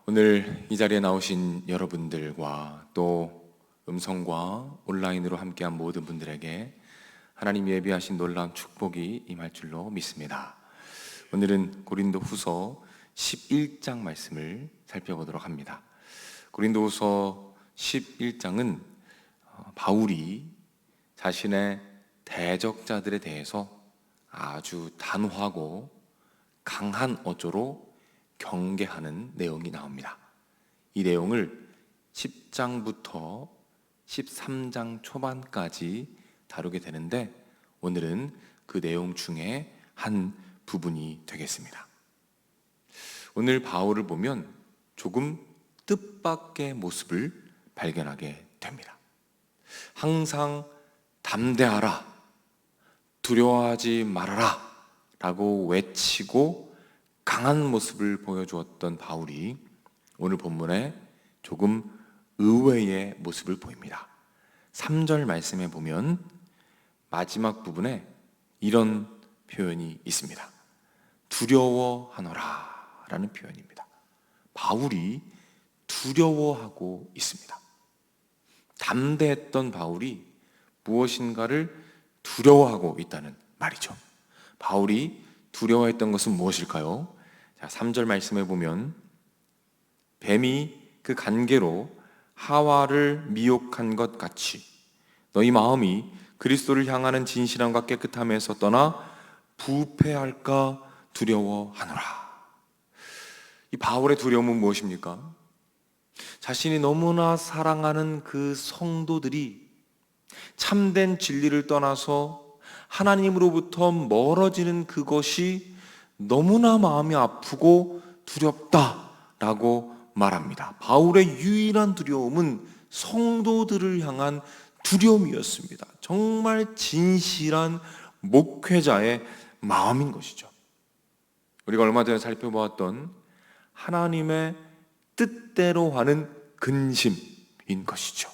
오늘 이 자리에 나오신 여러분들과 또 음성과 온라인으로 함께한 모든 분들에게 하나님 예비하신 놀라운 축복이 임할 줄로 믿습니다. 오늘은 고린도후서 11장 말씀을 살펴보도록 합니다. 고린도후서 11장은 바울이 자신의 대적자들에 대해서 아주 단호하고 강한 어조로 경계하는 내용이 나옵니다. 이 내용을 10장부터 13장 초반까지 다루게 되는데 오늘은 그 내용 중에 한 부분이 되겠습니다. 오늘 바울을 보면 조금 뜻밖의 모습을 발견하게 됩니다. 항상 담대하라, 두려워하지 말아라 라고 외치고 강한 모습을 보여주었던 바울이 오늘 본문에 조금 의외의 모습을 보입니다. 3절 말씀에 보면 마지막 부분에 이런 표현이 있습니다. 두려워하노라 라는 표현입니다. 바울이 두려워하고 있습니다. 담대했던 바울이 무엇인가를 두려워하고 있다는 말이죠. 바울이 두려워했던 것은 무엇일까요? 자, 3절 말씀에 보면 뱀이 그 간계로 하와를 미혹한 것 같이 너희 마음이 그리스도를 향하는 진실함과 깨끗함에서 떠나 부패할까 두려워하노라. 이 바울의 두려움은 무엇입니까? 자신이 너무나 사랑하는 그 성도들이 참된 진리를 떠나서 하나님으로부터 멀어지는 그것이 너무나 마음이 아프고 두렵다라고 말합니다. 바울의 유일한 두려움은 성도들을 향한 두려움이었습니다. 정말 진실한 목회자의 마음인 것이죠. 우리가 얼마 전에 살펴보았던 하나님의 뜻대로 하는 근심인 것이죠.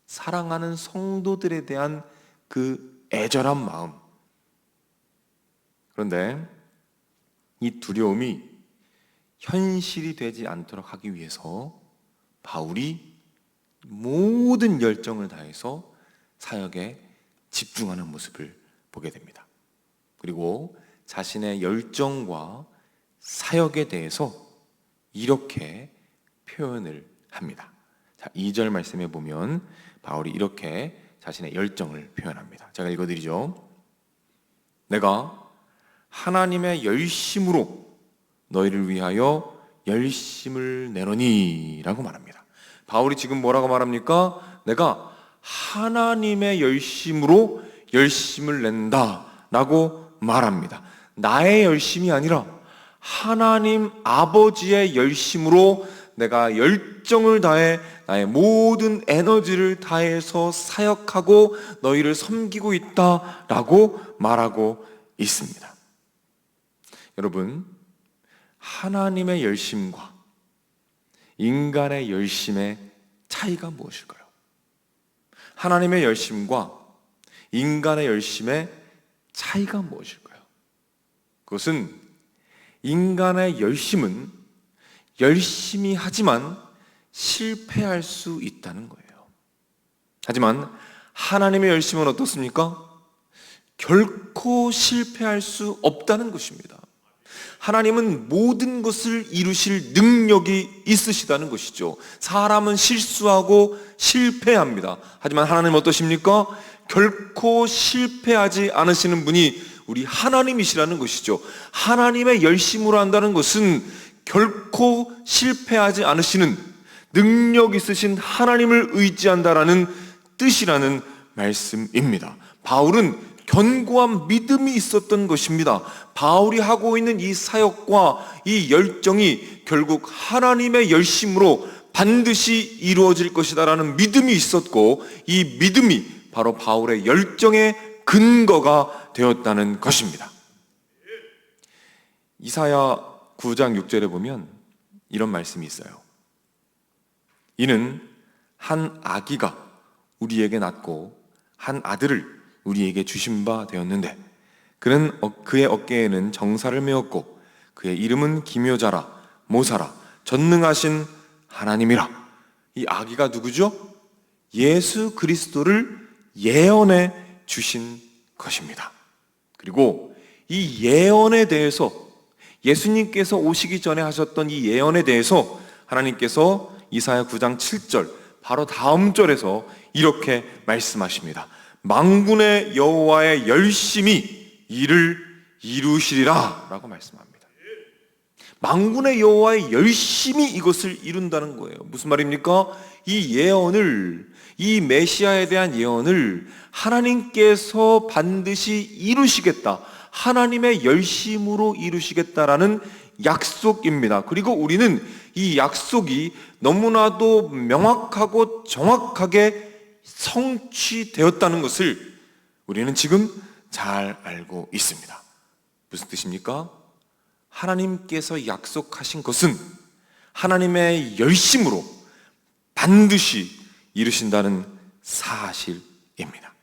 사랑하는 성도들에 대한 그 애절한 마음. 그런데 이 두려움이 현실이 되지 않도록 하기 위해서 바울이 모든 열정을 다해서 사역에 집중하는 모습을 보게 됩니다. 그리고 자신의 열정과 사역에 대해서 이렇게 표현을 합니다. 자, 2절 말씀에 보면 바울이 이렇게 자신의 열정을 표현합니다. 제가 읽어드리죠. 내가 하나님의 열심으로 너희를 위하여 열심을 내노니 라고 말합니다. 바울이 지금 뭐라고 말합니까? 내가 하나님의 열심으로 열심을 낸다 라고 말합니다. 나의 열심이 아니라 하나님 아버지의 열심으로 내가 열정을 다해 나의 모든 에너지를 다해서 사역하고 너희를 섬기고 있다라고 말하고 있습니다. 여러분, 하나님의 열심과 인간의 열심의 차이가 무엇일까요? 하나님의 열심과 인간의 열심의 차이가 무엇일까요? 그것은 인간의 열심은 열심히 하지만 실패할 수 있다는 거예요. 하지만 하나님의 열심은 어떻습니까? 결코 실패할 수 없다는 것입니다. 하나님은 모든 것을 이루실 능력이 있으시다는 것이죠. 사람은 실수하고 실패합니다. 하지만 하나님은 어떠십니까? 결코 실패하지 않으시는 분이 우리 하나님이시라는 것이죠. 하나님의 열심으로 한다는 것은 결코 실패하지 않으시는 능력 있으신 하나님을 의지한다라는 뜻이라는 말씀입니다. 바울은 견고한 믿음이 있었던 것입니다. 바울이 하고 있는 이 사역과 이 열정이 결국 하나님의 열심으로 반드시 이루어질 것이다라는 믿음이 있었고, 이 믿음이 바로 바울의 열정의 근거가 되었다는 것입니다. 이사야 9장 6절에 보면 이런 말씀이 있어요. 이는 한 아기가 우리에게 낳고 한 아들을 우리에게 주신 바 되었는데 그는 그의 어깨에는 정사를 메었고 그의 이름은 기묘자라 모사라 전능하신 하나님이라. 이 아기가 누구죠? 예수 그리스도를 예언해 주신 것입니다. 그리고 이 예언에 대해서, 예수님께서 오시기 전에 하셨던 이 예언에 대해서 하나님께서 이사야 9장 7절 바로 다음 절에서 이렇게 말씀하십니다. 만군의 여호와의 열심히 이를 이루시리라 라고 말씀합니다. 만군의 여호와의 열심히 이것을 이룬다는 거예요. 무슨 말입니까? 이 예언을, 이 메시아에 대한 예언을 하나님께서 반드시 이루시겠다, 하나님의 열심으로 이루시겠다라는 약속입니다. 그리고 우리는 이 약속이 너무나도 명확하고 정확하게 성취되었다는 것을 우리는 지금 잘 알고 있습니다. 무슨 뜻입니까? 하나님께서 약속하신 것은 하나님의 열심으로 반드시 이루신다는 사실입니다.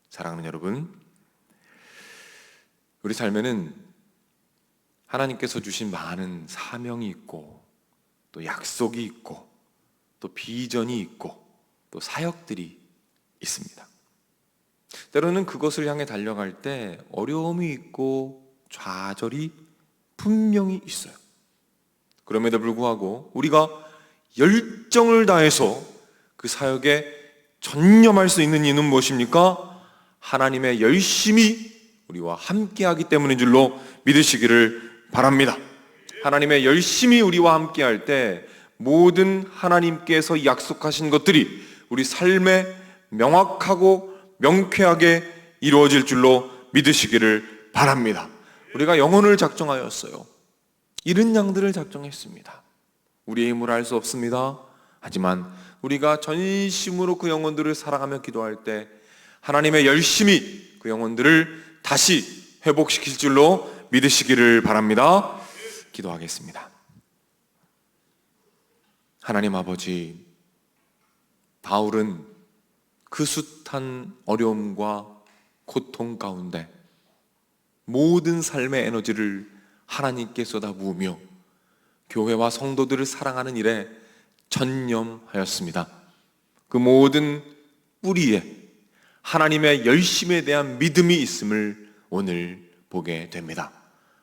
사랑하는 여러분, 우리 삶에는 하나님께서 주신 많은 사명이 있고, 또 약속이 있고, 또 비전이 있고, 또 사역들이 있습니다. 때로는 그것을 향해 달려갈 때 어려움이 있고 좌절이 분명히 있어요. 그럼에도 불구하고 우리가 열정을 다해서 그 사역에 전념할 수 있는 이유는 무엇입니까? 하나님의 열심이 우리와 함께하기 때문인 줄로 믿으시기를 바랍니다. 하나님의 열심이 우리와 함께할 때 모든 하나님께서 약속하신 것들이 우리 삶에 명확하고 명쾌하게 이루어질 줄로 믿으시기를 바랍니다. 우리가 영혼을 작정하였어요. 잃은 양들을 작정했습니다. 우리의 힘으로 할 수 없습니다. 하지만 우리가 전심으로 그 영혼들을 사랑하며 기도할 때 하나님의 열심히 그 영혼들을 다시 회복시킬 줄로 믿으시기를 바랍니다. 기도하겠습니다. 하나님 아버지, 바울은 그 숱한 어려움과 고통 가운데 모든 삶의 에너지를 하나님께 쏟아부으며 교회와 성도들을 사랑하는 일에 전념하였습니다. 그 모든 뿌리에 하나님의 열심에 대한 믿음이 있음을 오늘 보게 됩니다.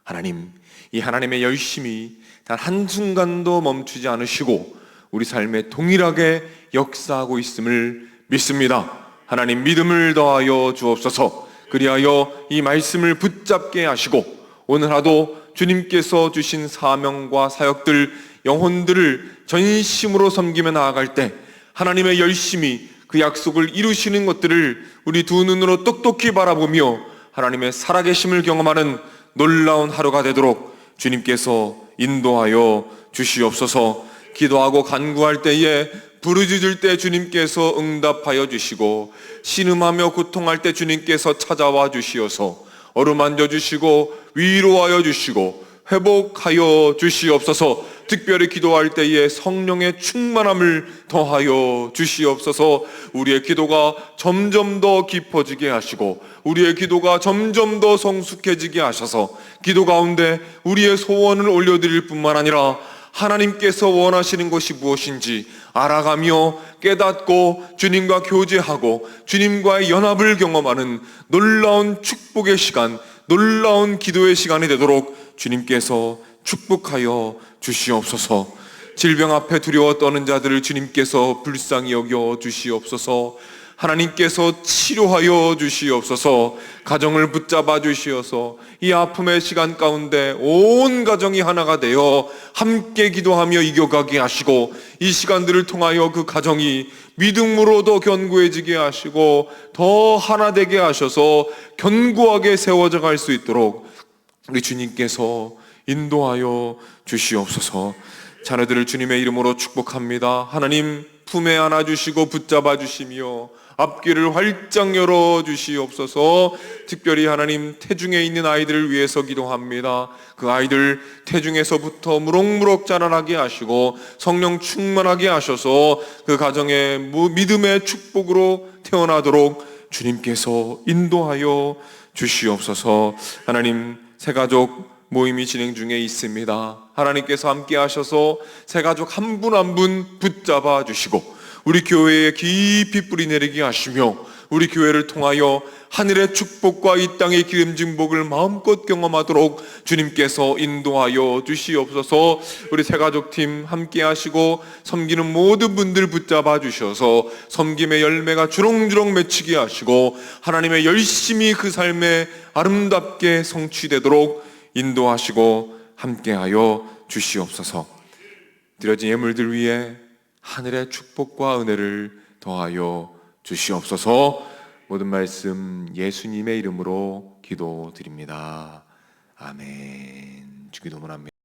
하나님, 이 하나님의 열심이 단 한순간도 멈추지 않으시고 우리 삶에 동일하게 역사하고 있음을 믿습니다. 하나님, 믿음을 더하여 주옵소서. 그리하여 이 말씀을 붙잡게 하시고 오늘 하루 주님께서 주신 사명과 사역들, 영혼들을 전심으로 섬기며 나아갈 때 하나님의 열심히 그 약속을 이루시는 것들을 우리 두 눈으로 똑똑히 바라보며 하나님의 살아계심을 경험하는 놀라운 하루가 되도록 주님께서 인도하여 주시옵소서. 기도하고 간구할 때에 부르짖을 때 주님께서 응답하여 주시고 신음하며 고통할 때 주님께서 찾아와 주시어서 어루만져 주시고 위로하여 주시고 회복하여 주시옵소서. 특별히 기도할 때에 성령의 충만함을 더하여 주시옵소서. 우리의 기도가 점점 더 깊어지게 하시고 우리의 기도가 점점 더 성숙해지게 하셔서 기도 가운데 우리의 소원을 올려드릴 뿐만 아니라 하나님께서 원하시는 것이 무엇인지 알아가며 깨닫고 주님과 교제하고 주님과의 연합을 경험하는 놀라운 축복의 시간, 놀라운 기도의 시간이 되도록 주님께서 축복하여 주시옵소서. 질병 앞에 두려워 떠는 자들을 주님께서 불쌍히 여겨 주시옵소서. 하나님께서 치료하여 주시옵소서. 가정을 붙잡아 주시어서 이 아픔의 시간 가운데 온 가정이 하나가 되어 함께 기도하며 이겨가게 하시고 이 시간들을 통하여 그 가정이 믿음으로 더 견고해지게 하시고 더 하나 되게 하셔서 견고하게 세워져 갈 수 있도록 우리 주님께서 인도하여 주시옵소서. 자녀들을 주님의 이름으로 축복합니다. 하나님 품에 안아주시고 붙잡아 주시며 앞길을 활짝 열어 주시옵소서. 특별히 하나님 태중에 있는 아이들을 위해서 기도합니다. 그 아이들 태중에서부터 무럭무럭 자라나게 하시고 성령 충만하게 하셔서 그 가정에 믿음의 축복으로 태어나도록 주님께서 인도하여 주시옵소서. 하나님 새가족 모임이 진행 중에 있습니다. 하나님께서 함께 하셔서 새가족 한 분 한 분 붙잡아 주시고 우리 교회에 깊이 뿌리 내리게 하시며 우리 교회를 통하여 하늘의 축복과 이 땅의 기름진 복을 마음껏 경험하도록 주님께서 인도하여 주시옵소서. 우리 새가족팀 함께 하시고 섬기는 모든 분들 붙잡아 주셔서 섬김의 열매가 주렁주렁 맺히게 하시고 하나님의 열심히 그 삶에 아름답게 성취되도록 인도하시고 함께하여 주시옵소서. 드려진 예물들 위에 하늘의 축복과 은혜를 더하여 주시옵소서. 모든 말씀 예수님의 이름으로 기도드립니다. 아멘. 주기도문합니다.